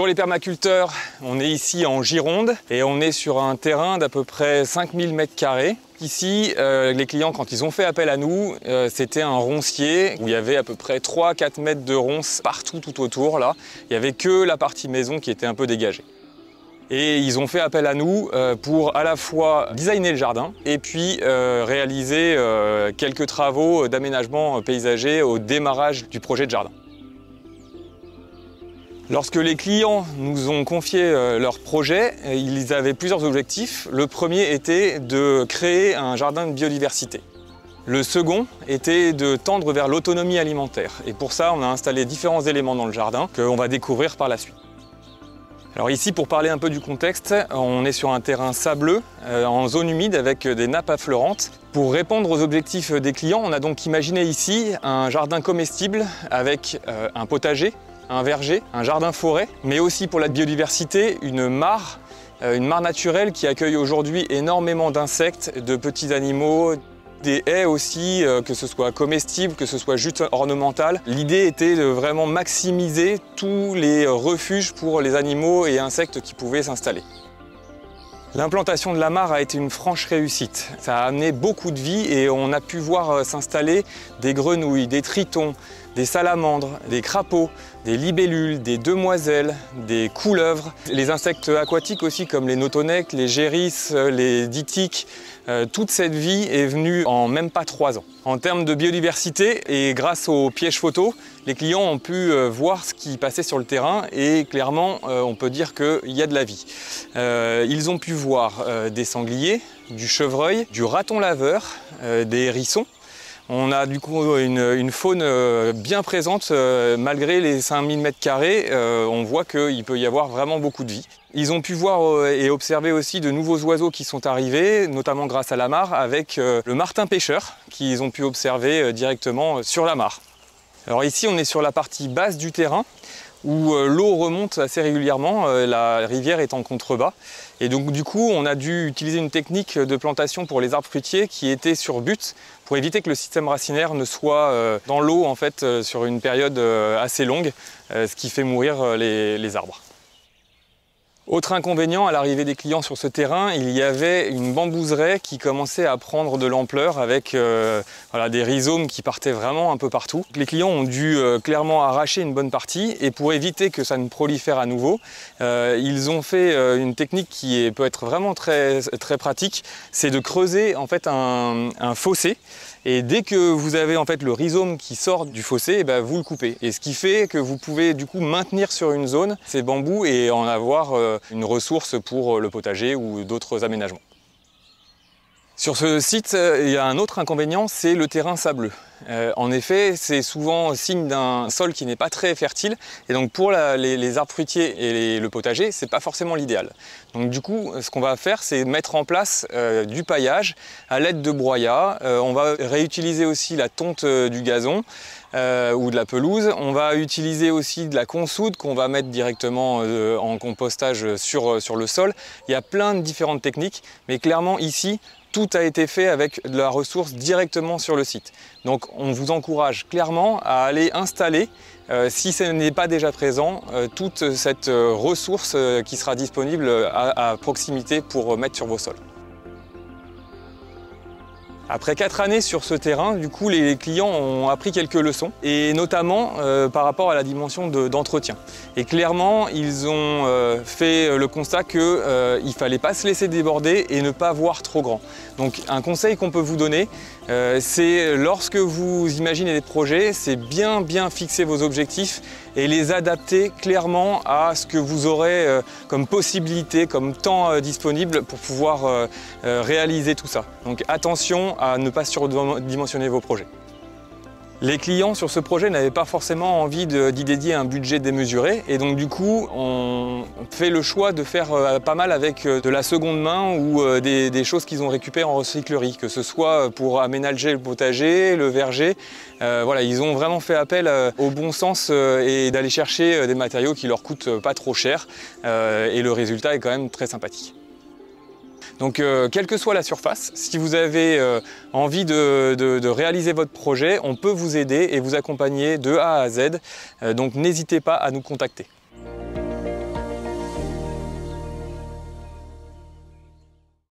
Pour les permaculteurs, on est ici en Gironde et on est sur un terrain d'à peu près 5000 m². Ici, les clients, quand ils ont fait appel à nous, c'était un roncier où il y avait à peu près 3-4 mètres de ronces partout tout autour. Là, il n'y avait que la partie maison qui était un peu dégagée. Et ils ont fait appel à nous pour à la fois designer le jardin et puis réaliser quelques travaux d'aménagement paysager au démarrage du projet de jardin. Lorsque les clients nous ont confié leur projet, ils avaient plusieurs objectifs. Le premier était de créer un jardin de biodiversité. Le second était de tendre vers l'autonomie alimentaire. Et pour ça, on a installé différents éléments dans le jardin qu'on va découvrir par la suite. Alors ici, pour parler un peu du contexte, on est sur un terrain sableux, en zone humide avec des nappes affleurantes. Pour répondre aux objectifs des clients, on a donc imaginé ici un jardin comestible avec un potager, un verger, un jardin-forêt, mais aussi pour la biodiversité, une mare naturelle qui accueille aujourd'hui énormément d'insectes, de petits animaux, des haies aussi, que ce soit comestible, que ce soit juste ornemental. L'idée était de vraiment maximiser tous les refuges pour les animaux et insectes qui pouvaient s'installer. L'implantation de la mare a été une franche réussite. Ça a amené beaucoup de vie et on a pu voir s'installer des grenouilles, des tritons, des salamandres, des crapauds, des libellules, des demoiselles, des couleuvres, les insectes aquatiques aussi comme les notonèques, les gérisses, les ditiques. Toute cette vie est venue en même pas 3 ans. En termes de biodiversité et grâce aux pièges photos, les clients ont pu voir ce qui passait sur le terrain et clairement on peut dire qu'il y a de la vie. Ils ont pu voir des sangliers, du chevreuil, du raton laveur, des hérissons. On a du coup une faune bien présente malgré les 5000 m², on voit qu'il peut y avoir vraiment beaucoup de vie. Ils ont pu voir et observer aussi de nouveaux oiseaux qui sont arrivés, notamment grâce à la mare, avec le martin pêcheur qu'ils ont pu observer directement sur la mare. Alors ici on est sur la partie basse du terrain où l'eau remonte assez régulièrement, la rivière est en contrebas. Et donc du coup, on a dû utiliser une technique de plantation pour les arbres fruitiers qui était sur but pour éviter que le système racinaire ne soit dans l'eau en fait sur une période assez longue, ce qui fait mourir les arbres. Autre inconvénient à l'arrivée des clients sur ce terrain, il y avait une bambouseraie qui commençait à prendre de l'ampleur avec voilà, des rhizomes qui partaient vraiment un peu partout. Les clients ont dû clairement arracher une bonne partie et pour éviter que ça ne prolifère à nouveau, ils ont fait une technique qui peut être vraiment très pratique, c'est de creuser en fait un fossé. Et dès que vous avez en fait le rhizome qui sort du fossé, vous le coupez. Et ce qui fait que vous pouvez du coup maintenir sur une zone ces bambous et en avoir une ressource pour le potager ou d'autres aménagements. Sur ce site, il y a un autre inconvénient, c'est le terrain sableux. En effet, c'est souvent signe d'un sol qui n'est pas très fertile et donc pour les arbres fruitiers et le potager, c'est pas forcément l'idéal. Donc du coup, ce qu'on va faire, c'est mettre en place du paillage à l'aide de broyats. On va réutiliser aussi la tonte du gazon ou de la pelouse. On va utiliser aussi de la consoude qu'on va mettre directement en compostage sur le sol. Il y a plein de différentes techniques, mais clairement ici, tout a été fait avec de la ressource directement sur le site. Donc on vous encourage clairement à aller installer, si ce n'est pas déjà présent, toute cette ressource qui sera disponible à proximité pour mettre sur vos sols. Après 4 années sur ce terrain, du coup, les clients ont appris quelques leçons, et notamment par rapport à la dimension d'entretien. Et clairement, ils ont fait le constat qu'il ne fallait pas se laisser déborder et ne pas voir trop grand. Donc un conseil qu'on peut vous donner, c'est lorsque vous imaginez des projets, c'est bien fixer vos objectifs et les adapter clairement à ce que vous aurez comme possibilité, comme temps disponible pour pouvoir réaliser tout ça. Donc attention à ne pas surdimensionner vos projets. Les clients sur ce projet n'avaient pas forcément envie d'y dédier un budget démesuré et donc du coup on fait le choix de faire pas mal avec de la seconde main ou des choses qu'ils ont récupérées en recyclerie, que ce soit pour aménager le potager, le verger. Voilà, ils ont vraiment fait appel au bon sens et d'aller chercher des matériaux qui leur coûtent pas trop cher et le résultat est quand même très sympathique. Donc quelle que soit la surface, si vous avez envie de réaliser votre projet, on peut vous aider et vous accompagner de A à Z. Donc n'hésitez pas à nous contacter.